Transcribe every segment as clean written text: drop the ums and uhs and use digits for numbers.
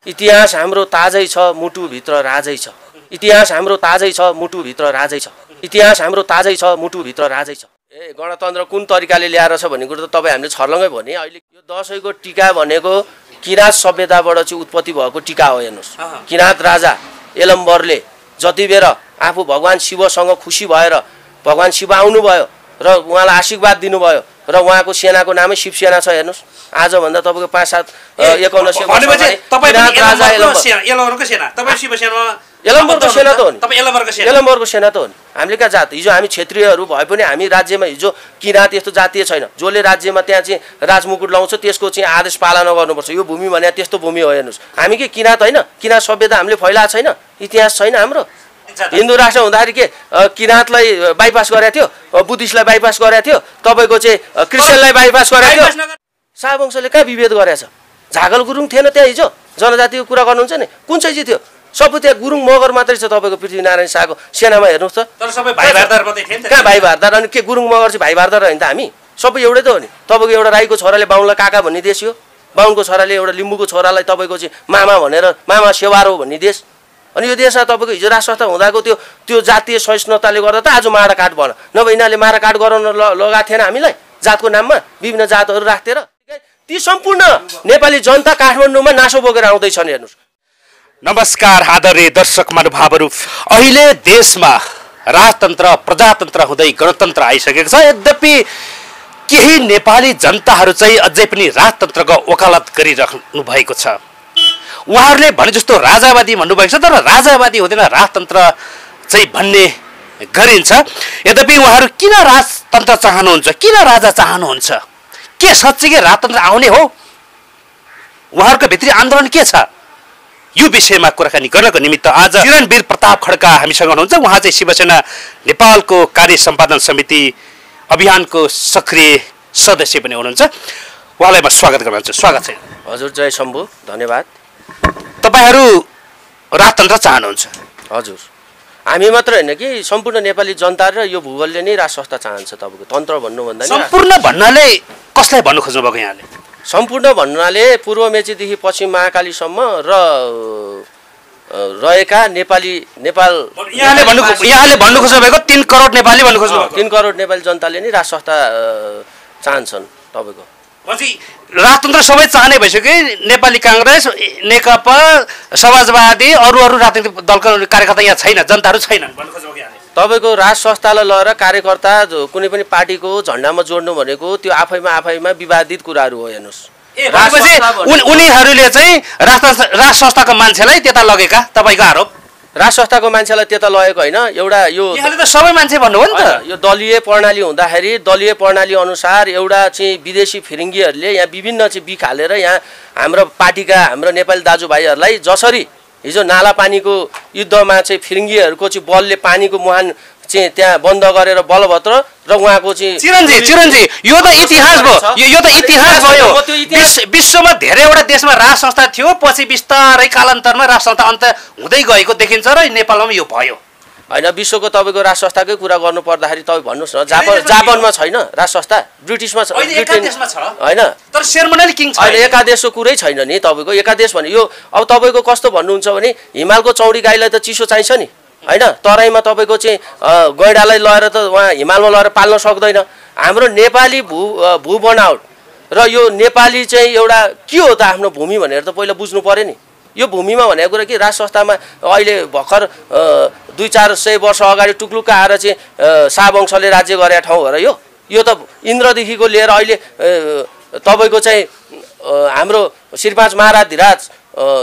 इतिहास हाम्रो ताजै छ मुटुभित्र राजै छ। इतिहास हाम्रो ताजै छ मुटुभित्र राजै छ। इतिहास हाम्रो ताजै छ मुटुभित्र राजै छ। गणतन्त्र कुन तरिकाले ल्याएर छ भन्ने कुरो त तपाईँ हामीले छर्लङ्गै भने अहिले यो दसैँको टीका भनेको किराँत सभ्यताबाट चाहिँ उत्पत्ति भएको टीका हो। हेर्नुहोस्, किराँत राजा यलम्बरले जति बेर आफू भगवान् शिवसँग खुसी भएर भगवान् शिव आउनुभयो र उहाँलाई आशीर्वाद दिनुभयो र उहाँको सेनाको नामै शिवसेना छ। हेर्नुहोस्, आजभन्दा तपाईँको 5-7-51 यलम्बरको सेना त हो नि। यलम्बरको सेना त हो नि। हामीले कहाँ जात, हिजो हामी क्षेत्रीयहरू भए पनि हामी राज्यमा हिजो किराँत यस्तो जातीय छैन। जसले राज्यमा त्यहाँ चाहिँ राजमुकुट लाउँछ त्यसको चाहिँ आदेश पालना गर्नुपर्छ। यो भूमि भने त्यस्तो भूमि हो। हेर्नुहोस्, हामी के किराँत होइन? किराँत सभ्यता हामीले फैलाएको छैन? इतिहास छैन हाम्रो? हिन्दू राष्ट्र हुँदाखेरि के किराँतलाई बाइपास गरेको थियो, बुद्धिस्टलाई बाइपास गरेको थियो, तपाईँको चाहिँ क्रिस्चियनलाई बाइपास गरेको थियो। शाहवंशले कहाँ विभेद गरेछ? झागल गुरुङ थिएन त्यहाँ हिजो? जनजातिको कुरा गर्नुहुन्छ नि, कुन चाहिँ थियो? सबै त्यहाँ गुरुङ मगर मात्रै छ तपाईँको पृथ्वीनारायण शाहको सेनामा। हेर्नुहोस् त, तर सबै भाइ भारदार मात्रै थिए नि त। कहाँ भाइ भारदार? अनि के गुरुङ मगर चाहिँ भाइ भारदार होइन त? हामी सबै एउटै त हो नि। तपाईँको एउटा राईको छोराले बाहुनलाई काका भन्ने देश हो, बाहुनको छोराले एउटा लिम्बूको छोरालाई तपाईँको चाहिँ मामा भनेर मामा सेवारो भन्ने देश। अनि यो देशमा तपाईँको हिजो राष्ट्र हुँदाको त्यो जातीय सहिष्णुताले गर्दा त आज माराकाट भन, नभए यिनीहरूले माराकाट गराउन लगाएको थिएन हामीलाई जातको नाममा विभिन्न जातहरू राख्थेर। ती सम्पूर्ण नेपाली जनता काठमाडौँमा नासो बोकेर आउँदैछन्। हेर्नुहोस्। नमस्कार आदरणीय दर्शक महानुभावहरू, अहिले देशमा राजतन्त्र प्रजातन्त्र हुँदै गणतन्त्र आइसकेको छ। यद्यपि केही नेपाली जनताहरू चाहिँ अझै पनि राजतन्त्रको वकालत गरिराख्नु भएको छ। उहाँहरूले भने जस्तो राजावादी भन्नुभएको छ, तर राजावादी हुँदैन, राजतन्त्र चाहिँ भन्ने गरिन्छ। यद्यपि उहाँहरू किन राजतन्त्र चाहनुहुन्छ, किन राजा चाहनुहुन्छ? के साँच्चै राजतन्त्र आउने हो? उहाँहरूको भित्री आन्दोलन के छ? यो विषयमा कुराकानी गर्नको निमित्त आज किरणवीर प्रताप खड्का हामीसँग हुनुहुन्छ। उहाँ चाहिँ शिवसेना नेपालको कार्य सम्पादन समिति अभियानको सक्रिय सदस्य पनि हुनुहुन्छ। उहाँलाई म स्वागत गर्न चाहन्छु। स्वागत छ। हजुर, जय शम्भु, धन्यवाद। तपाईहरू राजतन्त्र चाहनुहुन्छ? हजुर, हामी मात्र होइन कि सम्पूर्ण नेपाली जनता र यो भूगोलले नै राज संस्था चाहन्छ। तपाईँको तन्त्र भन्नुभन्दा सम्पूर्ण भन्नाले कसलाई भन्नु खोज्नु भएको यहाँले? सम्पूर्ण भन्नाले पूर्व मेचीदेखि पश्चिम महाकालीसम्म र रहेका नेपाल यहाँले भन्नु खोज्नु भएको 3 करोड नेपाली भन्नु खोज्नु भएको? 3 करोड नेपाली जनताले नै राज संस्था चाहन्छन्। तपाईँको राजतन्त्र सबै चाहने भइसक्यो। नेपाली काङ्ग्रेस, नेकपा, समाजवादी, अरू राजनीतिक दलका कार्यकर्ता यहाँ छैन, जनताहरू छैनन् भन्नु खोज्नु भएको? तपाईँको राज संस्थालाई लगेर कार्यकर्ता कुनै पनि पार्टीको झन्डामा जोड्नु भनेको त्यो आफैमा विवादित कुराहरू हो। हेर्नुहोस्, उनीहरूले चाहिँ राज संस्थाको मान्छेलाई त्यता लगेका तपाईँको आरोप? राज संस्थाको मान्छेलाई त्यता लगेको होइन। एउटा यो त सबै मान्छे भन्नुभयो नि त। यो दलीय प्रणाली हुँदाखेरि दलीय प्रणाली अनुसार एउटा चाहिँ विदेशी फिरिङ्गीहरूले यहाँ विभिन्न चाहिँ बिख हालेर यहाँ हाम्रो पार्टीका हाम्रो नेपाली दाजुभाइहरूलाई जसरी हिजो नाला पानीको युद्धमा चाहिँ फिरिङ्गीहरूको चाहिँ बलले पानीको मुहान चाहिँ त्यहाँ बन्द गरेर बलभद्र र उहाँको चाहिँ चिरञ्जी यो त इतिहास भयो। यो त इतिहास भयो। विश्वमा धेरैवटा देशमा राज संस्था थियो, पछि बिस्तारै कालान्तरमा राज संस्था अन्त हुँदै गएको देखिन्छ र नेपालमा यो भयो होइन। विश्वको तपाईँको राज संस्थाकै कुरा गर्नु पर्दाखेरि तपाईँ भन्नुहोस् न, जापानमा छैन राज संस्था? ब्रिटिसमा छ होइन? तर सेरेमोनियल किङ छैन। एकादेशको कुरै छैन नि तपाईँको। एकादेश भने यो अब तपाईँको कस्तो भन्नुहुन्छ भने हिमालको चौडी गाईलाई त चिसो चाहिन्छ नि होइन? तराईमा तपाईँको चाहिँ गैँडालाई लगेर त उहाँ हिमालमा लगेर पाल्न सक्दैन। हाम्रो नेपाली भू बनावट र यो नेपाली चाहिँ एउटा के हो त आफ्नो भूमि भनेर त पहिला बुझ्नु पऱ्यो नि। यो भूमिमा भनेको कुरा कि राज संस्थामा अहिले भर्खर 200-400 वर्ष अगाडि टुक्लुक्क आएर चाहिँ शाहवंशले राज्य गरेका ठाउँ हो र यो त इन्द्रदेखिको लिएर अहिले तपाईँको चाहिँ हाम्रो श्रीपाँच महाराजधिराज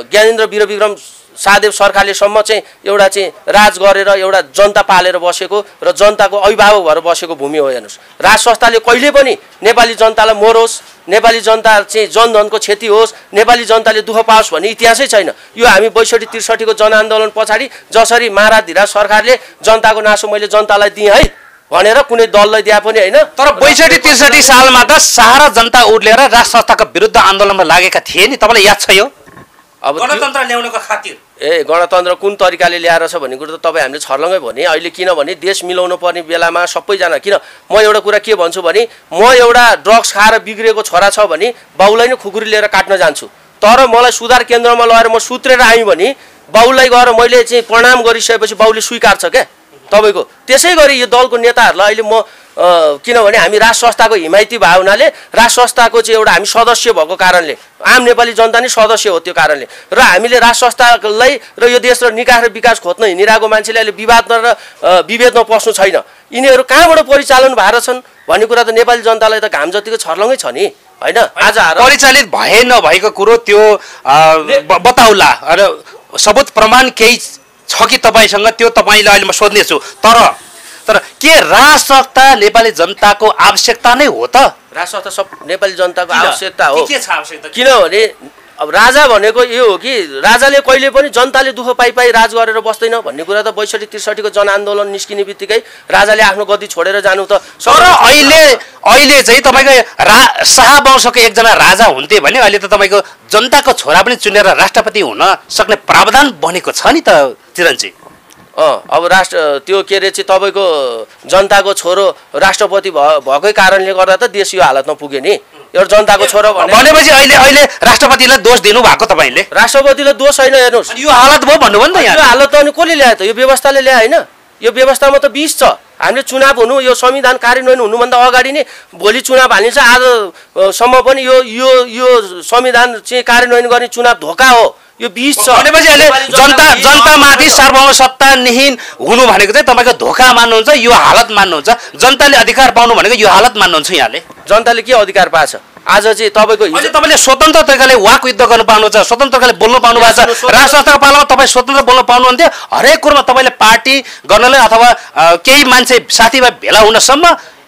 ज्ञानेन्द्र वीरविक्रम शाहदेव सरकारलेसम्म चाहिँ एउटा चाहिँ राज गरेर एउटा जनता पालेर बसेको र जनताको अभिभावक भएर बसेको भूमि हो। हेर्नुहोस्, राज संस्थाले कहिले पनि नेपाली जनतालाई मरोस्, नेपाली जनता चाहिँ जनधनको क्षति होस्, नेपाली जनताले दुःख पाओस् भन्ने इतिहासै छैन। यो हामी 62-63 को जनआन्दोलन पछाडि जसरी महाराजधिराज सरकारले जनताको नासो मैले जनतालाई दिएँ है भनेर कुनै दललाई दिए पनि होइन। तर 62-63 सालमा त सारा जनता उर्लेर राज संस्थाको विरुद्ध आन्दोलनमा लागेका थिए नि, तपाईँलाई याद छ यो? अब गणतन्त्र ल्याउनको खातिर गणतन्त्र कुन तरिकाले ल्याएर छ भन्ने कुरो त तपाईँ हामीले छर्लङ्गै भने। अहिले किनभने देश मिलाउनु पर्ने बेलामा सबैजना किन म एउटा कुरा के भन्छु भने म एउटा ड्रग्स खाएर बिग्रेको छोरा छ भने बाउलाई नै खुकुरी लिएर काट्न जान्छु। तर मलाई सुधार केन्द्रमा लगेर म सुत्रेर आएँ भने बाउलाई गएर मैले चाहिँ प्रणाम गरिसकेपछि बाउले स्वीकार्छ क्या तपाईँको। त्यसै गरी यो दलको नेताहरूलाई अहिले म किनभने हामी राज संस्थाको हिमायती भए हुनाले राज संस्थाको चाहिँ एउटा हामी सदस्य भएको कारणले आम नेपाली जनता नै सदस्य हो त्यो कारणले र हामीले राज संस्थालाई र यो देश र निकास र विकास खोज्न हिँडिरहेको मान्छेले अहिले विवादमा र विभेदमा पस्नु छैन। यिनीहरू कहाँबाट परिचालन भएर छन् भन्ने कुरा त नेपाली जनतालाई त घाम जतिको छर्लङ्गै छ नि होइन। आज परिचालित भए नभएको कुरो त्यो बताउला र सबुत प्रमाण केही छ कि तपाईँसँग त्यो तपाईँलाई अहिले म सोध्नेछु। तर के राज संस्था नेपाली जनताको आवश्यकता नै हो त? राज संस्था सब नेपाली जनताको आवश्यकता हो। के छ आवश्यकता? किनभने अब राजा भनेको यो हो कि राजाले कहिले पनि जनताले दुःख पाइ राज गरेर बस्दैन भन्ने कुरा त 62-63 को जनआन्दोलन निस्किने बित्तिकै राजाले आफ्नो गद्दी छोडेर जानु त। तर अहिले चाहिँ तपाईँको शाह वंशको एकजना राजा हुन्थे भने अहिले त तपाईँको जनताको छोरा पनि चुनेर राष्ट्रपति हुन सक्ने प्रावधान बनेको छ नि त चिरञ्जी। अब त्यो के अरे चाहिँ तपाईँको जनताको छोरो राष्ट्रपति भएकै कारणले गर्दा त देश यो हालतमा पुग्यो नि। एउटा जनताको छोरो भनेपछि अहिले राष्ट्रपतिलाई दोष दिनु भएको तपाईँले? राष्ट्रपतिलाई दोष होइन, हेर्नुहोस् यो हालत भयो भन्नुभयो नि त। यो हालत त अनि कसले ल्यायो त? यो व्यवस्थाले ल्यायो होइन। यो व्यवस्थामा त बिस छ। हामीले चुनाव हुनु यो संविधान कार्यान्वयन हुनुभन्दा अगाडि नै भोलि चुनाव हालिन्छ। आजसम्म पनि यो संविधान चाहिँ कार्यान्वयन गर्ने चुनाव धोका हो। यो 20 छ भनेपछि अहिले जनतामाथि सार्वभौम सत्ताहीन हुनु भनेको चाहिँ तपाईँको धोका मान्नुहुन्छ, यो हालत मान्नुहुन्छ। जनताले अधिकार पाउनु भनेको यो हालत मान्नुहुन्छ यहाँले? जनताले के अधिकार पाएछ? आज चाहिँ तपाईँको तपाईँले स्वतन्त्र तरिकाले वाक युद्ध गर्नु पाउनुहुन्छ, स्वतन्त्र तरिकाले बोल्नु पाउनु भएको छ। राज संस्थाको पालामा तपाईँ स्वतन्त्र बोल्न पाउनुहुन्थ्यो। हरेक कुरोमा तपाईँले पार्टी गर्नलाई अथवा केही मान्छे साथीभाइ भेला हुनसम्म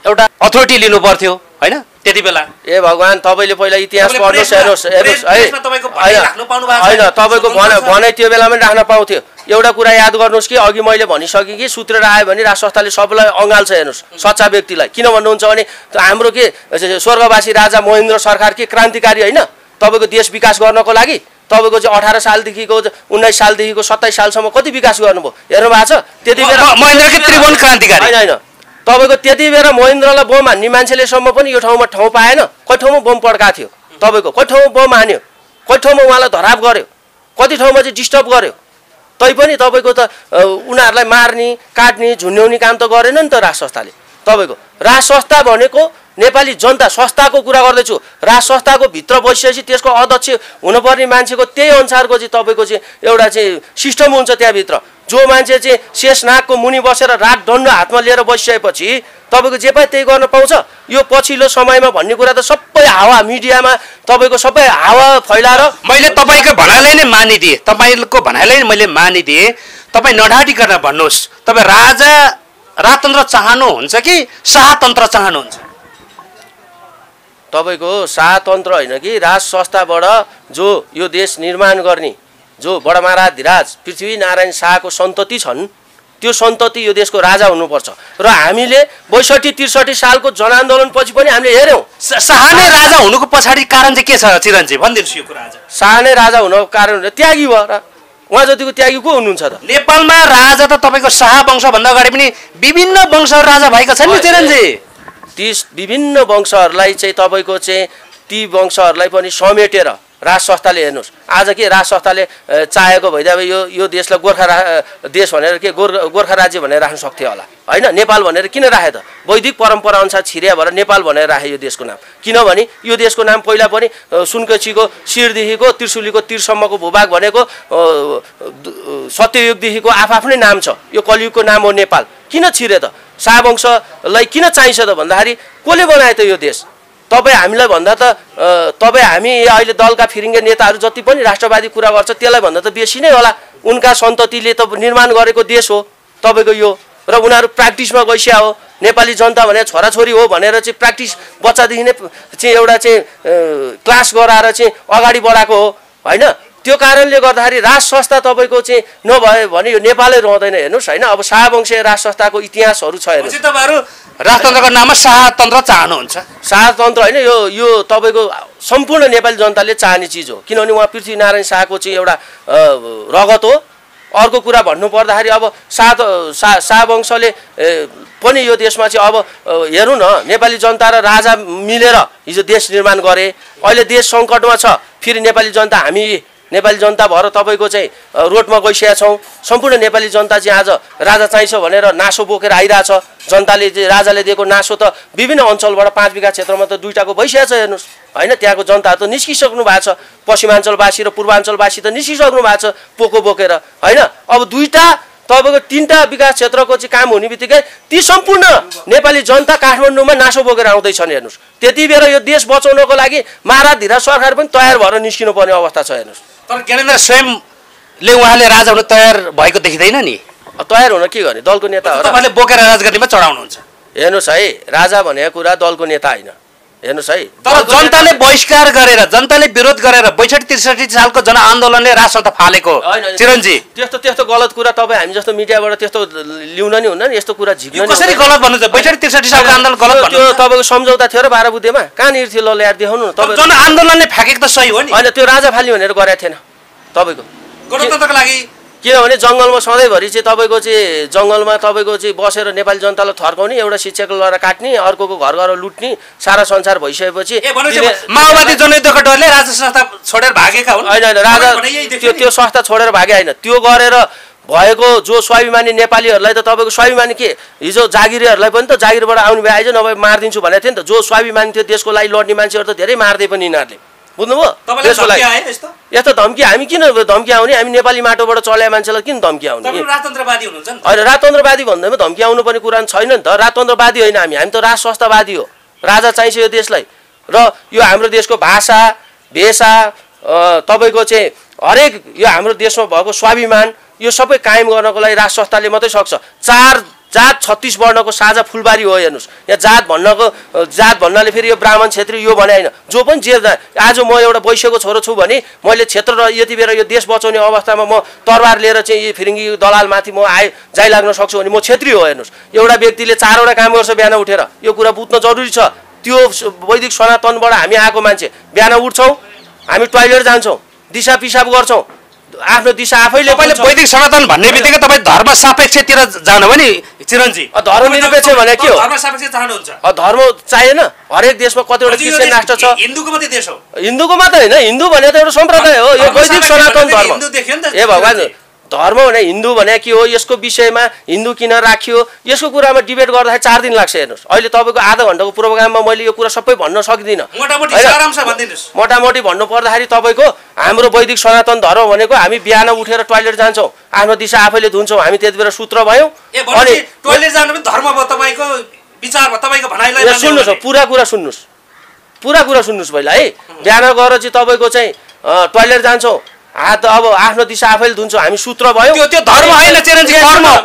एउटा अथोरिटी लिनु पर्थ्यो होइन त्यति बेला। ए भगवान्, तपाईँले पहिला इतिहास पढ्नुहोस्, हेर्नुहोस् है। होइन, तपाईँको भनाइ त्यो बेलामा पनि राख्न पाउँथ्यो। एउटा कुरा याद गर्नुहोस् कि अघि मैले भनिसकेँ कि सुत्रेर आयो भने राज संस्थाले सबैलाई अँगाल्छ। हेर्नुहोस् सच्चा व्यक्तिलाई किन भन्नुहुन्छ भने हाम्रो के स्वर्गवासी राजा महेन्द्र सरकार के क्रान्तिकारी होइन? तपाईँको देश विकास गर्नको लागि तपाईँको चाहिँ 18 सालदेखिको 19 सालदेखिको 27 सालसम्म कति विकास गर्नुभयो हेर्नु भएको छ? त्यति बेला महेन्द्रकै त्रिभुवन क्रान्तिकारी होइन। तपाईँको त्यति बेला महेन्द्रलाई बम हान्ने मान्छेलेसम्म पनि यो ठाउँमा ठाउँ पाएन। कति ठाउँमा बम पड्काएको थियो तपाईँको? कति ठाउँमा बम हान्यो? कति ठाउँमा उहाँलाई धराप गर्यो? कति ठाउँमा चाहिँ डिस्टर्ब गर्यो? तैपनि तपाईँको त उनीहरूलाई मार्ने काट्ने झुन्ड्याउने काम त गरेन नि त राज संस्थाले। तपाईँको राज संस्था भनेको नेपाली जनता संस्थाको कुरा गर्दैछु। राज संस्थाको भित्र बसिसकेपछि त्यसको अध्यक्ष हुनुपर्ने मान्छेको त्यही अनुसारको चाहिँ तपाईँको चाहिँ एउटा चाहिँ सिस्टम हुन्छ त्यहाँभित्र। जो मान्छे चाहिँ शेषनागको मुनि बसेर रात दण्ड हातमा लिएर बसिसकेपछि तपाईँको जे पनि त्यही गर्न पाउँछ? यो पछिल्लो समयमा भन्ने कुरा त सबै हावा मिडियामा तपाईँको सबै हावा फैलाएर मैले तपाईँको भनाइलाई नै मानिदिएँ। तपाईँको भनाइलाई मैले मानिदिएँ। तपाईँ नढाटिकन भन्नुहोस्, तपाईँ राजा राजतन्त्र चाहनुहुन्छ कि शाहतन्त्र चाहनुहुन्छ? तपाईँको शाहतन्त्र होइन कि राज संस्थाबाट जो यो देश निर्माण गर्ने जो बडमाराधिराज पृथ्वीनारायण शाहको सन्तति छन् त्यो सन्तति यो देशको राजा हुनुपर्छ। र हामीले 62-63 सालको जनआन्दोलन पछि पनि हामीले हेऱ्यौँ शाह नै राजा हुनुको पछाडि कारण चाहिँ के छ चिरञ्जी? भनिदिनुहोस् यो कुरा। शाह नै राजा हुनुको कारण त्यागी भयो र उहाँ जतिको त्यागी को हुनुहुन्छ त? नेपालमा राजा त तपाईँको शाह वंशभन्दा अगाडि पनि विभिन्न वंशहरू राजा भएका छन् नि चिरञ्जी। ती विभिन्न वंशहरूलाई चाहिँ तपाईँको चाहिँ ती वंशहरूलाई पनि समेटेर राज संस्थाले हेर्नुहोस् आज के राज संस्थाले चाहेको भइदिए यो देशलाई गोर्खा देश भनेर के गोर्खा राज्य भनेर राख्न सक्थ्यो होला होइन? नेपाल भनेर किन राखे त? वैदिक परम्परा अनुसार छिर्या भएर नेपाल भनेर राखे यो देशको नाम। किनभने यो देशको नाम पहिला पनि सुनकोसीको शिरदेखिको त्रिशुलीको तिरसम्मको भूभाग भनेको सत्ययुगदेखिको आफ्नै नाम छ। यो कलियुगको नाम हो नेपाल। किन छिरे त? शाहवंशलाई किन चाहिन्छ त भन्दाखेरि कसले बनायो त यो देश? तपाईँ हामीलाई भन्दा त हामी अहिले दलका फिरिङ्गे नेताहरू जति पनि राष्ट्रवादी कुरा गर्छ त्यसलाई भन्दा त बेसी नै होला। उनका सन्ततिले त निर्माण गरेको देश हो तपाईँको यो। र उनीहरू प्र्याक्टिसमा गइसक्या हो। नेपाली जनता भने छोराछोरी हो भनेर चाहिँ प्र्याक्टिस बच्चादेखि नै चाहिँ एउटा चाहिँ क्लास गराएर चाहिँ अगाडि बढाएको हो होइन? त्यो कारणले गर्दाखेरि राज संस्था तपाईँको चाहिँ नभए भने यो नेपालै रहँदैन। हेर्नुहोस् होइन, अब शाहवंशीय राज संस्थाको इतिहासहरू छ। हेर्नुहोस् तपाईँहरू राजतन्त्रको नाममा शाहतन्त्र चाहनुहुन्छ? शाहतन्त्र होइन, यो तपाईँको सम्पूर्ण नेपाली जनताले चाहने चिज हो। किनभने उहाँ पृथ्वीनारायण शाहको चाहिँ एउटा रगत हो। अर्को कुरा भन्नु पर्दाखेरि अब शाह वंशले पनि यो देशमा चाहिँ अब हेरौँ न नेपाली जनता र राजा मिलेर हिजो देश निर्माण गरे अहिले देश सङ्कटमा छ फेरि नेपाली जनता हामी नेपाली जनता भएर तपाईँको चाहिँ रोडमा गइसकेका छौँ सम्पूर्ण नेपाली जनता चाहिँ आज राजा चाहिन्छ भनेर नासो बोकेर आइरहेछ जनताले चाहिँ राजाले दिएको नासो त विभिन्न अञ्चलबाट 5 बिघा क्षेत्रमा त दुईटाको भइसकेको छ हेर्नुहोस् होइन त्यहाँको जनताहरू त निस्किसक्नु भएको छ पश्चिमाञ्चलवासी र पूर्वाञ्चलवासी त निस्किसक्नु भएको छ पोको बोकेर होइन अब दुईटा तपाईँको 3टा विकास क्षेत्रको चाहिँ काम हुने बित्तिकै ती सम्पूर्ण नेपाली जनता काठमाडौँमा नासो बोकेर आउँदैछन् हेर्नुहोस् त्यति बेला यो देश बचाउनको लागि महाराधिरा सरकार पनि तयार भएर निस्किनु पर्ने अवस्था छ हेर्नुहोस् तर ज्ञानेन्द्र स्वयंले उहाँले राजा हुन तयार भएको देखिँदैन नि तयार हुन के गर्ने दलको नेता हो तपाईँले बोकेर राजगद्दीमा चढाउनुहुन्छ हेर्नुहोस् है राजा भनेको कुरा दलको नेता होइन हेर्नुहोस् है तर जनताले बहिष्कार गरेर जनताले विरोध गरेर 62-63 सालको जनआन्दोलनले राज संस्था फालेको चिरञ्जी त्यस्तो गलत कुरा तपाईँ हामी जस्तो मिडियाबाट त्यस्तो ल्याउन नि हुन्न नि यस्तो कुरा झिक्न कसरी गलत भन्नुहुन्छ 62-63 सालको आन्दोलन गलत त्यो तपाईँको सम्झौता थियो र 12 बुद्धेमा कहाँनिर थियो ल ल्याएर देखाउनु न तपाईँ जनआन्दोलनले फ्याकेको त सही हो नि होइन त्यो राजा फाल्ने भनेर गरेको थिएन तपाईँको गणतन्त्रको लागि किनभने जङ्गलमा सधैँभरि चाहिँ तपाईँको चाहिँ जङ्गलमा तपाईँको चाहिँ बसेर नेपाली जनतालाई थर्काउने एउटा शिक्षाको लहरा काट्ने अर्कोको घर घर लुट्ने सारा संसार भइसकेपछि माओवादी जनयुद्धको डरले राजा संस्था छोडेर भागेका हुन् होइन राजा त्यो संस्था छोडेर भागे होइन त्यो गरेर भएको जो स्वाभिमानी नेपालीहरूलाई त तपाईँको स्वाभिमानी के हिजो जागिरीहरूलाई पनि त जागिरबाट आउने भए आइज नभए मारिदिन्छु भनेको थियो नि त जो स्वाभिमानी थियो देशको लागि लड्ने मान्छेहरू त धेरै मार्दै पनि यिनीहरूले बुझ्नुभयो देशको लागि यस्तो धम्की हामी किन धम्की आउने हामी नेपाली माटोबाट चल्या मान्छेलाई किन धम्की आउने होइन राजतन्त्रवादी भन्दैमा धम्की आउनु पर्ने कुरा छैन नि त राजतन्त्रवादी होइन हामी त राज संस्थावादी हो राजा चाहिन्छ यो देशलाई र यो हाम्रो देशको भाषा भेषा तपाईँको चाहिँ हरेक यो हाम्रो देशमा भएको स्वाभिमान यो सबै कायम गर्नको लागि राज संस्थाले मात्रै सक्छ 4 जात 36 वर्णको साझा फुलबारी हो हेर्नुहोस् यहाँ जात भन्नाले फेरि यो ब्राह्मण क्षेत्री यो भने होइन जो पनि जे आज म एउटा वैश्यको छोरो छु भने मैले क्षेत्र र यति बेला यो देश बचाउने अवस्थामा म तरबार लिएर चाहिँ यी फिरिङ्गी दलालमाथि म जाइ लाग्न सक्छु भने म क्षेत्री हो हेर्नुहोस् एउटा व्यक्तिले 4वटा काम गर्छ बिहान उठेर यो कुरा बुझ्न जरुरी छ त्यो वैदिक सनातनबाट हामी आएको मान्छे बिहान उठ्छौँ हामी टोयलेट जान्छौँ दिशा पिसाब गर्छौँ आफ्नो दिशा आफैले वैदिक सनातन भन्ने बित्तिकै तपाईँ धर्म सापेक्षतिर जानु भने चिरञ्जी धर्मनिरपेक्ष भने के हो धर्म सापेक्ष चाहनुहुन्छ धर्म चाहिएन हरेक देशमा कतिवटा क्रिस्चियन राष्ट्र छ हिन्दूको मात्रै देश हो हिन्दूको मात्रै होइन हिन्दू भने त एउटा सम्प्रदाय हो यो वैदिक सनातन धर्म ए भगवान धर्म भने हिन्दू भने के हो यसको विषयमा हिन्दू किन राखियो यसको कुरामा डिबेट गर्दाखेरि 4 दिन लाग्छ हेर्नुहोस् अहिले तपाईँको आधा घण्टाको प्रोग्राममा मैले यो कुरा सबै भन्न सक्दिनँ मोटामोटी भन्नु पर्दाखेरि तपाईँको हाम्रो वैदिक सनातन धर्म भनेको हामी बिहान उठेर टोयलेट जान्छौँ आफ्नो दिशा आफैले धुन्छौँ हामी त्यति बेला सूत्र भयौँ अनि टोयलेट जानु पनि धर्म भयो तपाईँको विचार भयो तपाईँको भनाइलाई सुन्नुहोस् पुरा कुरा सुन्नुहोस् पहिला है बिहान गएर चाहिँ तपाईँको चाहिँ टोयलेट जान्छौँ हात अब आफ्नो दिशा आफैले धुन्छौँ हामी सूत्र भयो त्यो धर्म होइन चिरञ्जी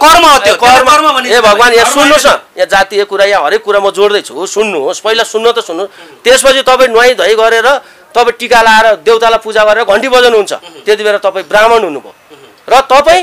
कर्म हो त्यो कर्म भने ए भगवान यहाँ सुन्नुहोस् न यहाँ जातीय कुरा यहाँ हरेक कुरा म जोड्दैछु सुन्नुहोस् पहिला सुन्न त सुन्नुहोस् त्यसपछि तपाईँ नुहाइ धुवाइ गरेर तपाईँ टिका लाएर देउतालाई पूजा गरेर घन्टी बजाउनुहुन्छ त्यति बेला तपाईँ ब्राह्मण हुनुभयो र तपाईँ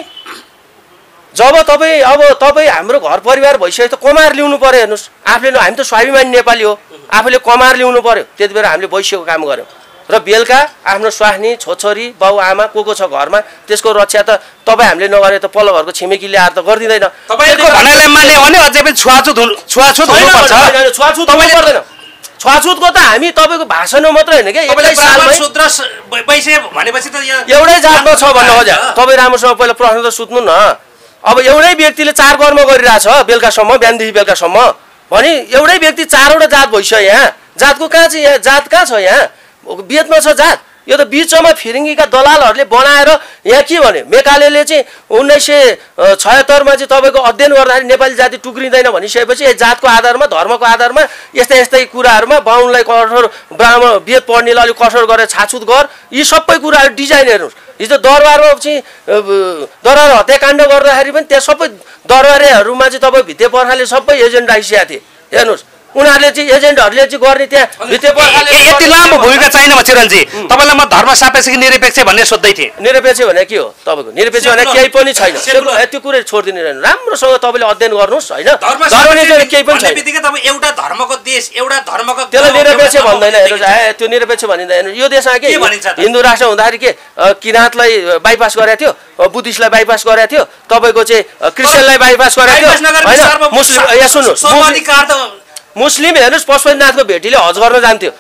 जब तपाईँ हाम्रो घर परिवार भइसक्यो त कमाएर ल्याउनु पर्यो हेर्नुहोस् आफूले हामी त स्वाभिमानी नेपाली हो आफूले कमाएर ल्याउनु पर्यो त्यति बेला हामीले वैश्यको काम गऱ्यौँ र बेलुका आफ्नो स्वास्नी छोरी बाउ आमा को छ घरमा त्यसको रक्षा त तपाईँ हामीले नगरे त पल्लो घरको छिमेकीले आएर त गरिदिँदैन तपाईँको भनाइलाई मान्ने हो भने अझै पनि छुवाछुत हुनुपर्छ छुवाछुतको त हामी तपाईँको भाषणमा मात्रै होइन क्या एउटै जातमा छ भन्नु हो तपाईँ राम्रोसँग पहिला प्रश्न त सुत्नु न अब एउटै व्यक्तिले 4 कर्म गरिरहेछ बेलुकासम्म बिहानदेखि बेलुकासम्म भने एउटै व्यक्ति 4वटा जात भइसक्यो यहाँ जातको कहाँ चाहिँ यहाँ जात कहाँ छ यहाँ बेदमा छ जात यो त बिचमा फिरिङ्गीका दलालहरूले बनाएर यहाँ के भने मेकालेले चाहिँ 1976 मा चाहिँ तपाईँको अध्ययन गर्दाखेरि नेपाली जाति टुक्रिँदैन भनिसकेपछि यो जातको आधारमा धर्मको आधारमा यस्तै कुराहरूमा बाहुनलाई कठोर ब्राह्मण वेद पढ्नेलाई अलिक कठोर गरेर छाछुत गर यी सबै कुराहरू डिजाइन हेर्नुहोस् हिजो दरबारमा चाहिँ दरबार हत्याकाण्ड गर्दाखेरि पनि त्यहाँ सबै दरबारेहरूमा चाहिँ तपाईँ भित्ते पर्खाले सबै एजेन्ट राखिसकेका थिए हेर्नुहोस् उनीहरूले चाहिँ एजेन्टहरूले चाहिँ गर्ने त्यहाँ भित्र यति लामो भूमिका चाहिन चिरनजी तपाईँलाई म धर्म सापेक्ष कि निरपेक्ष भन्ने सोध्दै थिएँ निरपेक्ष भने के हो तपाईँको निरपेक्ष भने केही पनि छैन त्यो कुरै छोडिदिनु रहेन राम्रोसँग तपाईँले अध्ययन गर्नुहोस् होइन धर्म केही पनि छैन एउटा धर्मको देश एउटा धर्मको त्यसलाई निरपेक्ष भन्दैन हेर्नुहोस् त्यो निरपेक्ष भनिँदैन यो देशमा के हिन्दू राष्ट्र हुँदाखेरि के किराँतलाई बाइपास गरेको थियो बुद्धिस्टलाई बाइपास गरेको थियो तपाईँको चाहिँ क्रिस्चियनलाई बाइपास गरेको थियो मुस्लिम यहाँ सुन्नुहोस् मुस्लिम हेर्नुहोस् पशुपतिनाथको भेटीले हज गर्न जान्थ्यो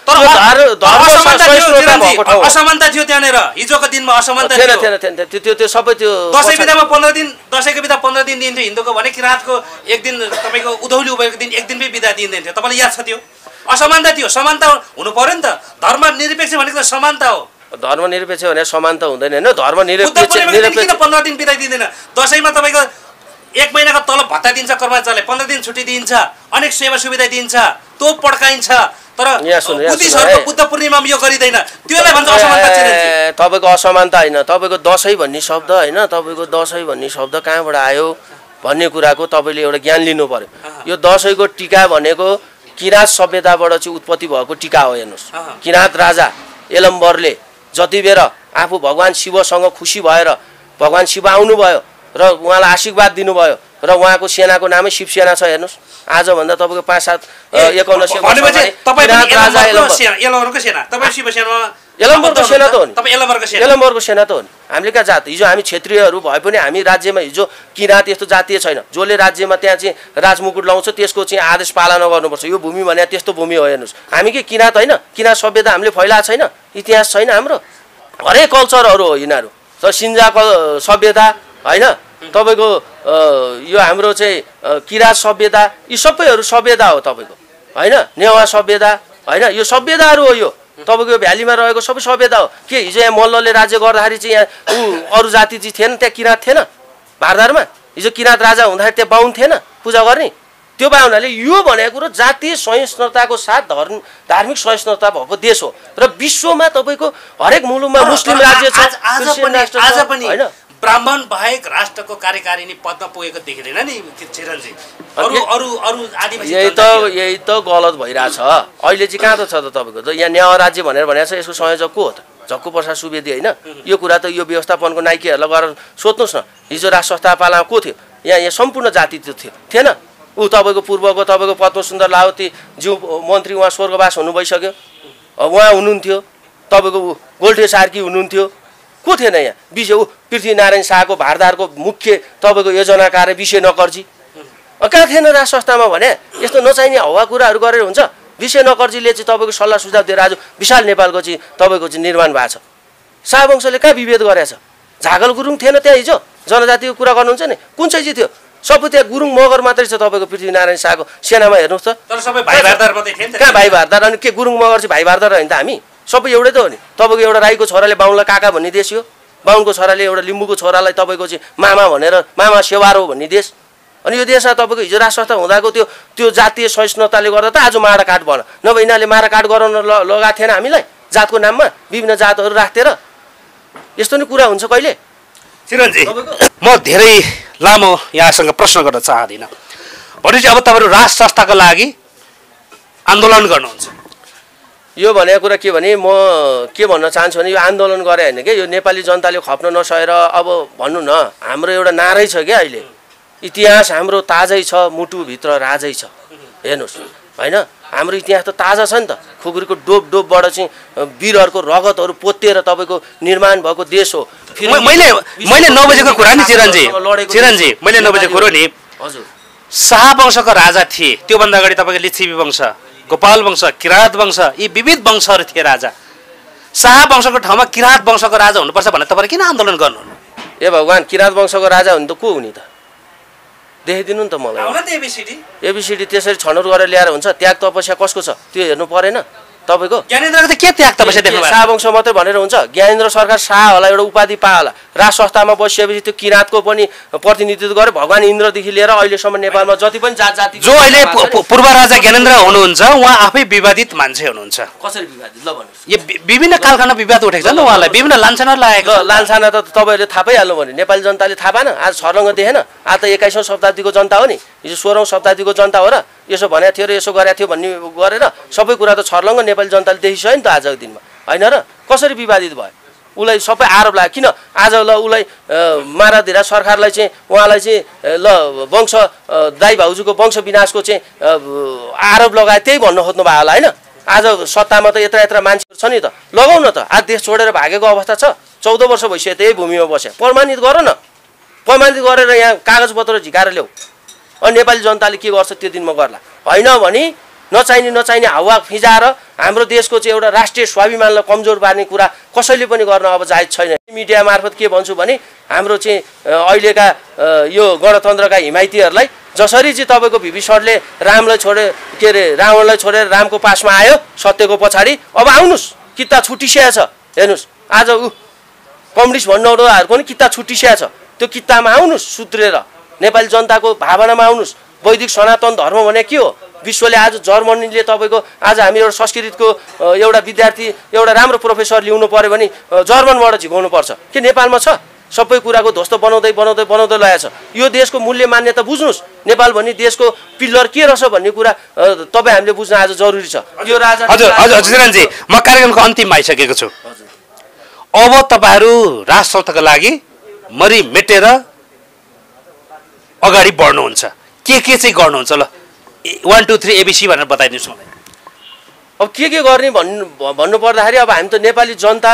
असमानता थियो त्यहाँनिर हिजोको दिनमा असमानता थिएन त्यो सबै त्यो दसैँ बिदामा 15 दिन दसैँको बिदा 15 दिन दिन्थ्यो हिन्दूको भने किराँतको एक दिन तपाईँको उधौली उभेको दिन एक दिनमै बिदा दिँदैन थियो तपाईँलाई याद छ त्यो असमानता थियो समानता हुनु पर्यो नि त धर्म निरपेक्ष भनेको समानता हो धर्म निरपेक्ष भने समानता हुँदैन होइन धर्म निरपेक्ष 15 दिन बिदा दिँदैन दसैँमा तपाईँको एक महिनाको तलब भत्ता दिन्छ कर्मचारीलाई 15 दिन छुट्टी दिन्छ अनेक सेवा सुविधा दिन्छ तोप पड्काइन्छ तर बुद्धिस्टहरूको बुद्ध पूर्णिमामा यो गरिँदैन त्यसलाई भन्छ असमानता तपाईँको असमानता होइन तपाईँको दसैँ भन्ने शब्द होइन तपाईँको दसैँ भन्ने शब्द कहाँबाट आयो भन्ने कुराको तपाईँले एउटा ज्ञान लिनु पर्यो यो दसैँको टीका भनेको किराँत सभ्यताबाट चाहिँ उत्पत्ति भएको टीका हो हेर्नुहोस् किराँत राजा यलम्बरले जति बेर आफू भगवान् शिवसँग खुसी भएर भगवान् शिव आउनुभयो र उहाँलाई आशीर्वाद दिनुभयो र उहाँको सेनाको नामै शिवसेना छ हेर्नुहोस् आजभन्दा तपाईँको 5-7 यलम्बरको सेना त हो नि यलम्बरको सेना त हो नि हामीले कहाँ जात हिजो हामी क्षेत्रीयहरू भए पनि हामी राज्यमा हिजो किराँत यस्तो जातीय छैन जसले राज्यमा त्यहाँ चाहिँ राजमुकुट लाउँछ त्यसको चाहिँ आदेश पालना गर्नुपर्छ यो भूमि भने त्यस्तो भूमि हो हेर्नुहोस् हामी के किराँत होइन किराँत सभ्यता हामीले फैलाएको छैन इतिहास छैन हाम्रो हरेक कल्चरहरू हो यिनीहरू त सिन्जाको सभ्यता होइन तपाईँको यो हाम्रो चाहिँ किराँत सभ्यता यी सबैहरू सभ्यता हो तपाईँको होइन नेवा सभ्यता होइन यो सभ्यताहरू हो यो तपाईँको भ्यालीमा रहेको सबै सभ्यता हो के हिजो यहाँ मल्लले राज्य गर्दाखेरि चाहिँ यहाँ अरू जाति चाहिँ थिएन त्यहाँ किराँत थिएन भारदारमा हिजो किराँत राजा हुँदाखेरि त्यहाँ बाहुन थिएन पूजा गर्ने त्यो भए हुनाले यो भनेको कुरो जातीय सहिष्णुताको साथ धार्मिक सहिष्णुता भएको देश हो र विश्वमा तपाईँको हरेक मुलुकमा मुस्लिम राज्य छ होइन ब्राह्मण बाहेक राष्ट्रको कार्यकारिणी पदमा पुगेको देखिँदैन नि चिरनजी यही त गलत भइरहेछ अहिले चाहिँ कहाँ त छ त तपाईँको त यहाँ न्याय राज्य भनेर भनेको छ यसको संयोजक को हो त झक्कु प्रसाद सुवेदी होइन यो कुरा त यो व्यवस्थापनको नाइकेहरूलाई गएर सोध्नुहोस् न हिजो राज संस्था पालामा को थियो यहाँ सम्पूर्ण जाति थियो थिएन ऊ तपाईँको पूर्वको तपाईँको पद्मसुन्दर लावती ज्यू मन्त्री उहाँ स्वर्गवास हुनु भइसक्यो उहाँ हुनुहुन्थ्यो तपाईँको गोल्ठे सार्की हुनुहुन्थ्यो को थिएन यहाँ विषय पृथ्वीनारायण शाहको भारदारको मुख्य तपाईँको योजनाकार विषय नकर्जी कहाँ थिएन राज संस्थामा भने यस्तो नचाहिने हावा कुराहरू गरेर हुन्छ विषय नकर्जीले चाहिँ तपाईँको सल्लाह सुझाव दिएर आज विशाल नेपालको चाहिँ तपाईँको चाहिँ निर्माण भएको छ शाहवंशले कहाँ विभेद गरेछ झागल गुरुङ थिएन त्यहाँ हिजो जनजातिको कुरा गर्नुहुन्छ नि कुन चाहिँ चाहिँ थियो सबै त्यहाँ गुरुङ मगर मात्रै छ तपाईँको पृथ्वीनारायण शाहको सेनामा हेर्नुहोस् त कहाँ भाइ भारदार अनि के गुरुङ मगर चाहिँ भाइ भारदार होइन त हामी सबै एउटै त हो नि तपाईँको एउटा राईको छोराले बाहुनलाई काका भन्ने देश हो बाहुनको छोराले एउटा लिम्बूको छोरालाई तपाईँको चाहिँ मामा भनेर मामा सेवार हो भन्ने देश अनि यो देशमा तपाईँको हिजो राज संस्था हुँदाको त्यो जातीय सहिष्णुताले गर्दा त आज माराकाट भन नभए यिनीहरूले माराकाट गराउन लगाएको थिएन हामीलाई जातको नाममा विभिन्न जातहरू राख्थेर यस्तो नै कुरा हुन्छ कहिले चिरनजी म धेरै लामो यहाँसँग प्रश्न गर्न चाहदिनँ भनेपछि अब तपाईँहरू राज संस्थाको लागि आन्दोलन गर्नुहुन्छ यो भनेको कुरा के भने म के भन्न चाहन्छु भने यो आन्दोलन गरे होइन कि यो नेपाली जनताले खप्न नसकेर अब भन्नु न हाम्रो एउटा नारै छ क्या अहिले इतिहास हाम्रो ताजै छ मुटुभित्र राजै छ हेर्नुहोस् होइन हाम्रो इतिहास त ताजा छ नि त खुकुरीको डोबबाट चाहिँ वीरहरूको रगतहरू पोतेर तपाईँको निर्माण भएको देश हो मैले नबुझेको कुरा नि चिरनजी मैले नबुझेको कुरो नि हजुर शाहवंशको राजा थिए त्योभन्दा अगाडि तपाईँको लिच्छवी वंश गोपाल वंश किराँत वंश यी विविध वंशहरू थिए राजा शाहवंशको ठाउँमा किराँत वंशको राजा हुनुपर्छ भनेर तपाईँले किन आन्दोलन गर्नु ए भगवान् किराँत वंशको राजा हुनु त को हुने त देखाइदिनु नि त मलाई एबिसिडी त्यसरी छनौट गरेर ल्याएर हुन्छ त्याग तपस्या कसको छ त्यो हेर्नु परेन तपाईँको ज्ञानेन्द्रको त के त्याग तपस्या देख्नु भयो शाहवंश मात्रै भनेर हुन्छ ज्ञानेन्द्र सरकार शाह होला एउटा उपाधि पाए होला राज संस्थामा बसिएपछि त्यो किराँतको पनि प्रतिनिधित्व गरे भगवान् इन्द्रदेखि लिएर अहिलेसम्म नेपालमा जति पनि जाति जो अहिले पूर्व राजा ज्ञानेन्द्र हुनुहुन्छ उहाँ आफै विवादित मान्छे हुनुहुन्छ कसरी विवादित ल भन्नुहोस् यो विभिन्न कालखण्ड विवाद उठेको छ नि उहाँलाई विभिन्न लान्छनाहरू लागेको लान्छना त तपाईँहरूले थाहा पाइहाल्नु भने नेपाली जनताले थाहा पाएन आज छर्लङ्ग देखेन आज त 21औं शताब्दीको जनता हो नि हिजो 16औं शताब्दीको जनता हो र यसो भनेको थियो र यसो गरेको थियो भन्ने गरेर सबै कुरा त छर्लङ्ग नेपाली जनताले देखिसक्यो नि त आजको दिनमा होइन र कसरी विवादित भयो उसलाई सबै आरोप लाग्यो किन आज ल उसलाई माराधिरा सरकारलाई चाहिँ उहाँलाई चाहिँ ल वंश दाइ भाउजूको वंश विनाशको चाहिँ आरोप लगाए त्यही भन्न खोज्नु भयो होला होइन आज सत्तामा त यत्रा मान्छेहरू छ नि त लगाउन त आज देश छोडेर भागेको अवस्था छ 14 वर्ष भइसक्यो त्यही भूमिमा बस्यो प्रमाणित गर न प्रमाणित गरेर यहाँ कागजपत्र झिकाएर ल्याऊ अनि नेपाली जनताले के गर्छ त्यो दिनमा गर्ला होइन भने नचाहिने हावा फिजाएर हाम्रो देशको चाहिँ एउटा राष्ट्रिय स्वाभिमानलाई कमजोर पार्ने कुरा कसैले पनि गर्न अब जायज छैन मिडिया मार्फत के भन्छु भने हाम्रो चाहिँ अहिलेका यो गणतन्त्रका हिमायतीहरूलाई जसरी चाहिँ तपाईँको भीमसेनले रामलाई छोडे के अरे रावणलाई छोडेर रामको पासमा आयो सत्यको पछाडि अब आउनुहोस् किता छुटिसकेको छ हेर्नुहोस् आज कम्युनिस्ट भन्नुहुँदोहरूको पनि किता छुटिसकेको छ त्यो कितामा आउनुहोस् सुध्रेर नेपाली जनताको भावनामा आउनुहोस् वैदिक सनातन धर्म भने के हो विश्वले आज जर्मनीले तपाईँको आज हामी एउटा संस्कृतको एउटा विद्यार्थी एउटा राम्रो प्रोफेसर ल्याउनु पर्यो भने जर्मनबाट झिकाउनु पर्छ के नेपालमा छ सबै कुराको ध्वस्त बनाउँदै लगाएको छ यो देशको मूल्य मान्यता बुझ्नुहोस् नेपाल भन्ने देशको पिल्लर के रहेछ भन्ने कुरा तपाईँ हामीले बुझ्न आज जरुरी छ यो राजा हजुर म कार्यक्रमको अन्तिममा आइसकेको छु अब तपाईँहरू राष्ट्र संस्थाको लागि मरि मेटेर अगाडि बढ्नुहुन्छ के चाहिँ गर्नुहुन्छ ल 1 2 3 ABC भनेर बताइदिनुहोस् मलाई अब के गर्ने भन्नु पर्दाखेरि अब हामी त नेपाली जनता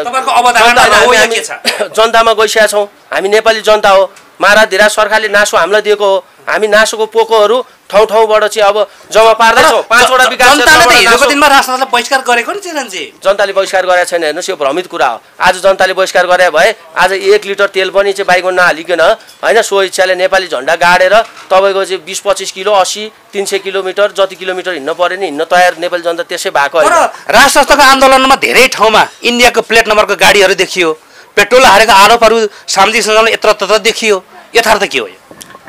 तपाईहरुको अवधारणा के छ जनतामा गइसकेका छौं हामी नेपाली जनता हो माराधिरा सरकारले नासो हामीलाई दिएको हो हामी नासोको पोकोहरू ठाउँ-ठाउँबाट चाहिँ अब जम्मा पार्दैछौँ 5 वटा विकास जनताले हिजोको दिनमा राष्ट्रलाई बहिष्कार गरेको नि चिरञ्जी जनताले बहिष्कार गरेको छैन हेर्नुस् यो भ्रमित कुरा हो आज जनताले बहिष्कार गरे भए आज 1 लिटर तेल पनि चाहिँ बाइकमा नहालिकन हैन सो इच्छाले नेपाली झण्डा गाडेर तपाईको चाहिँ 20-25 किलो 80 300 किलोमिटर जति किलोमिटर हिँड्न पर्यो नि हिँड्न तयार नेपाली जनता त्यसै भएको हैन राष्ट्र संस्थाको आन्दोलनमा धेरै ठाउँमा इन्डियाको प्लेट नम्बरको गाडीहरू देखियो पेट्रोल हारेको आरोपहरू सामाजिक यत्र देखियो यथार्थ के हो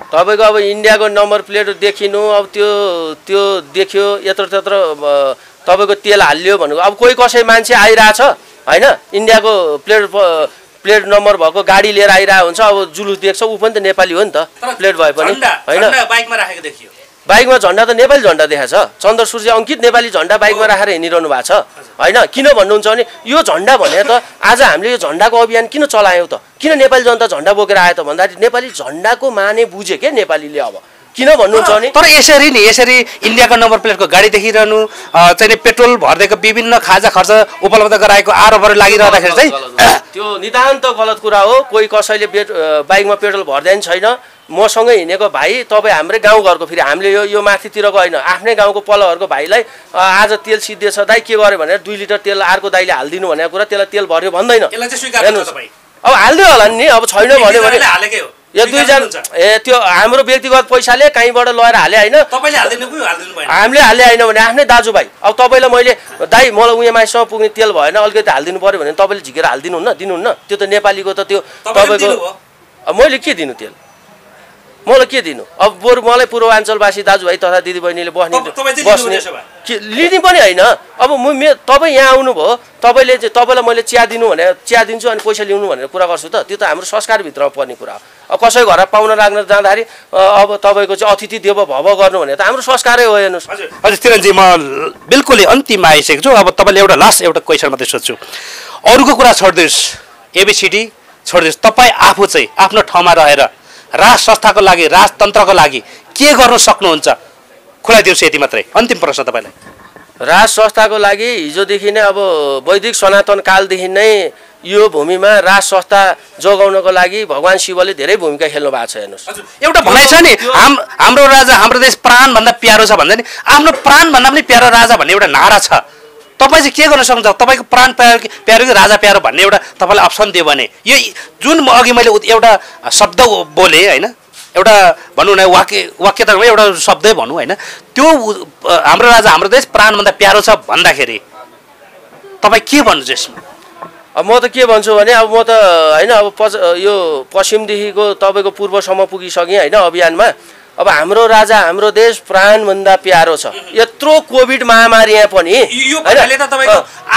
तपाईको अब इन्डियाको नम्बर प्लेट देखिनु अब त्यो देखियो यत्र त्यत्र तपाईको तेल हाल्यो भनेको अब कोही कसै मान्छे आइराछ हैन इन्डियाको प्लेट नम्बर भएको गाडी लिएर आइरा हुन्छ अब जुलुस देख्छ उ पनि त नेपाली हो नि त प्लेट भए पनि हैन बाइकमा राखेको देखियो बाइकमा झण्डा त नेपाली झण्डा देखाछ चन्द्र सूर्य अंकित नेपाली झण्डा बाइकमा राखेर हिँडिरहनु भएको छ हैन किन भन्नुहुन्छ भने यो झण्डा भने त आज हामीले यो झण्डाको अभियान किन चलायौ त किन नेपाली जनता झण्डा बोकेर आयो त भन्दाखेरि नेपाली झण्डाको माने बुझे के नेपालीले अब किन भन्नुहुन्छ भने तर यसरी इन्डियाको नम्बर प्लेटको गाडी देखिरहनु चाहिँ पेट्रोल भर्दैको विभिन्न खाजा खर्च उपलब्ध गराएको आरोपहरू लागिरहँदाखेरि चाहिँ त्यो नितान्त गलत कुरा हो कोही कसैले बाइकमा पेट्रोल भर्दैन छैन मसँगै हिँडेको भाइ तपाईँ हाम्रै गाउँघरको फेरि हामीले यो माथितिरको होइन आफ्नै गाउँको पल्लोहरूको भाइलाई आज तेल सिद्धेछ दाइ के गर्यो भनेर 2 लिटर तेल अर्को दाइले हालिदिनु भनेको कुरा त्यसलाई तेल भर्यो भन्दैन अब हाल्दै होला नि अब छैन भन्यो भने यो 2 जना त्यो हाम्रो व्यक्तिगत पैसाले कहीँबाट लगेर हाले हैन हामीले हाले हैन भने आफ्नै दाजुभाइ अब तपाईलाई मैले दाइ मलाई उहाँ माइसम्म पुग्ने तेल भएन अलिकति हालिदिनु पर्यो भने तपाईले झिकेर हालिदिनुहुन्न दिनुहुन्न त्यो त नेपालीको त त्यो तपाईको मैले के दिनु तेल मलाई के दिनु अब बरु मलाई पूर्वाञ्चलवासी दाजुभाइ तथा दिदीबहिनीले बस्ने लिने पनि हैन अब तपाईँ यहाँ आउनुभयो तपाईले चाहिँ तपाईलाई मैले चिया दिनु भने चिया दिन्छु अनि पैसा लिनु भनेर कुरा गर्छु त त्यो त हाम्रो संस्कारभित्र पर्ने कुरा हो अब कसै घर पाउन राख्न जाँदाखेरि अब तपाईको चाहिँ अतिथि देव भव गर्नु भने त हाम्रो संस्कारै हो हेर्नुस् हजुर तिरञ्जी म बिल्कुलै अन्तिममा आइसकेको छु अब तपाईले एउटा क्वेशन मात्रै सोध्छु अरूको कुरा छोड्दिनुस् एबीसीडी छोड्दिनुस् तपाईँ आफू चाहिँ आफ्नो ठाउँमा रहेर राष्ट्र संस्थाको लागि राजतन्त्रको लागि के गर्न सक्नुहुन्छ खुलाइदिनुहोस् यति मात्रै अन्तिम प्रश्न तपाईलाई राष्ट्र संस्थाको लागि हिजोदेखि नै अब वैदिक सनातन कालदेखि नै यो भूमिमा राष्ट्र संस्था जोगाउनको लागि भगवान शिवले धेरै भूमिका खेल्नु भएको छ हेर्नुस् एउटा भनाइ छ नि हाम्रो राजा हाम्रो देश प्राण भन्दा प्यारो छ भन्छ नि आफ्नो प्राण भन्दा पनि प्यारो राजा भन्ने एउटा नारा छ तपाईँ चाहिँ के गर्न सक्नुहुन्छ तपाईँको प्राण प्यारो कि राजा प्यारो भन्ने एउटा तपाईँलाई अप्सन दियो भने यो जुन अघि मैले एउटा शब्द बोलेँ होइन एउटा भनौँ न वाक्यतामा एउटा शब्दै भनौँ होइन त्यो हाम्रो राजा हाम्रो देश प्राणभन्दा प्यारो छ भन्दाखेरि तपाईँ के भन्नुहुन्छ यसमा अब म त के भन्छु भने अब म त होइन अब यो पश्चिमदेखिको तपाईँको पूर्वसम्म पुगिसकेँ होइन अभियानमा अब हाम्रो राजा हाम्रो देश प्राणभन्दा प्यारो छ यत्रो कोभिड महामारी यहाँ पनि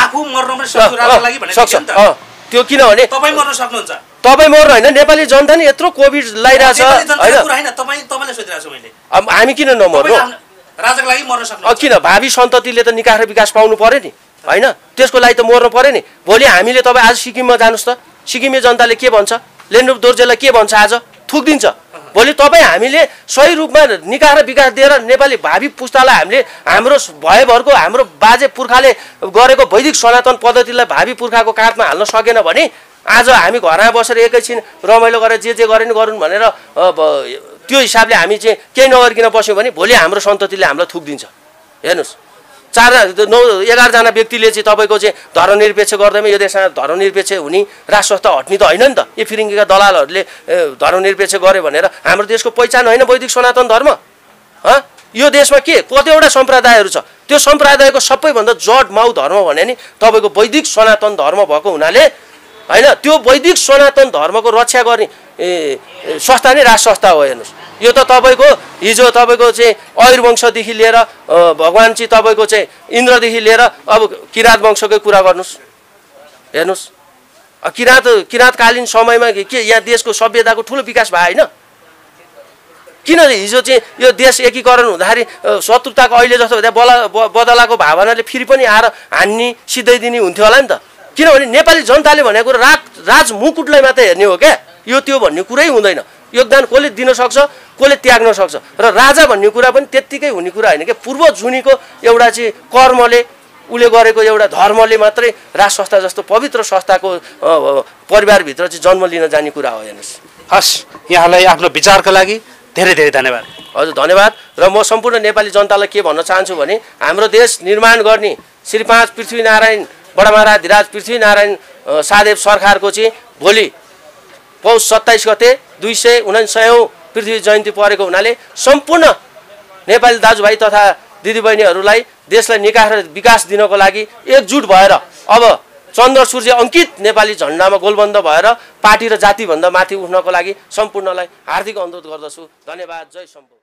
आफू मर्न पनि सक्छ राजाको लागि भनेको त्यो किनभने तपाईँ मर्न सक्नुहुन्छ तपाईँ मर्नु होइन, नेपाली जनता नि यत्रो कोभिड लगाइरहेछ होइन। अब हामी किन नमर्नु? राजाको लागि मर्न सक्नु किन? भावी सन्ततिले त निकाह र विकास पाउनु पर्यो नि होइन, त्यसको लागि त मर्नु पर्यो नि। भोलि हामीले तपाईँ आज सिक्किममा जानुहोस् त, सिक्किमे जनताले के भन्छ, लेन्डुप दोर्जेलाई के भन्छ, आज थुकिदिन्छ। भोलि तपाईँ हामीले सही रूपमा निकाह र विकास दिएर नेपाली भावी पुस्तालाई हामीले हाम्रो भयभरको हाम्रो बाजे पुर्खाले गरेको वैदिक सनातन पद्धतिलाई भावी पुर्खाको काँधमा हाल्न सकेन भने आज हामी घरमा बसेर एकैछिन रमाइलो गरेर जे गरे नि गरून् भनेर त्यो हिसाबले हामी चाहिँ केही नगरिकन बस्यौँ भने भोलि हाम्रो सन्ततिले हामीलाई थुकिदिन्छ। हेर्नुहोस्, 11 जना व्यक्तिले चाहिँ तपाईँको चाहिँ धर्मनिरपेक्ष गर्दैमा यो देशमा धर्मनिरपेक्ष हुने राष्ट्र संस्था हट्ने त होइन नि त। यो फिरिङ्गीका दलालहरूले धर्मनिरपेक्ष गर्यो भनेर हाम्रो देशको पहिचान होइन वैदिक सनातन धर्म। यो देशमा के कतिवटा सम्प्रदायहरू छ, त्यो सम्प्रदायको सबैभन्दा जड माउ धर्म भने नि तपाईँको वैदिक सनातन धर्म भएको हुनाले होइन, त्यो वैदिक सनातन धर्मको रक्षा गर्ने संस्था नै राष्ट्र संस्था हो। हेर्नुहोस्, यो त तपाईँको हिजो तपाईँको चाहिँ अहिरवंशदेखि लिएर भगवान चाहिँ तपाईँको चाहिँ इन्द्रदेखि लिएर अब किराँत वंशकै कुरा गर्नुहोस्। हेर्नुहोस्, किराँतकालीन समयमा के यहाँ देशको सभ्यताको ठुलो विकास भयो होइन? किन हिजो चाहिँ यो देश एकीकरण हुँदाखेरि शत्रुताको अहिले जस्तो बदलाको भावनाले फेरि पनि आएर हान्ने सिधाइदिने हुन्थ्यो होला नि त। किनभने नेपाली जनताले भनेको कुरो राजमुकुटलाई मात्रै हेर्ने हो क्या, यो त्यो भन्ने कुरै हुँदैन। योगदान कसले दिन सक्छ, कसले त्याग्न सक्छ, र राजा भन्ने कुरा पनि त्यत्तिकै हुने कुरा होइन क्या। पूर्व जुनीको एउटा चाहिँ कर्मले उसले गरेको एउटा धर्मले मात्रै राष्ट्र संस्था जस्तो पवित्र संस्थाको परिवारभित्र चाहिँ जन्म लिन जाने कुरा हो। हेर्नुहोस्, हस्, यहाँलाई आफ्नो विचारको लागि धेरै धेरै धन्यवाद। हजुर धन्यवाद। र म सम्पूर्ण नेपाली जनतालाई के भन्न चाहन्छु भने हाम्रो देश निर्माण गर्ने श्री 5 पृथ्वीनारायण बडा महाराज धीराज पृथ्वीनारायण सादेव सरकारको चाहिँ भोलि पौष 27 गते 299औं पृथ्वी जयन्ती परेको हुनाले सम्पूर्ण नेपाली दाजुभाइ तथा दिदीबहिनीहरूलाई देशलाई निकाह र विकास दिनको लागि एकजुट भएर अब चन्द्र सूर्य अङ्कित नेपाली झन्डामा गोलबन्द भएर पार्टी र जातिभन्दा माथि उठ्नको लागि सम्पूर्णलाई हार्दिक अनुरोध गर्दछु। धन्यवाद। जय शम्भु।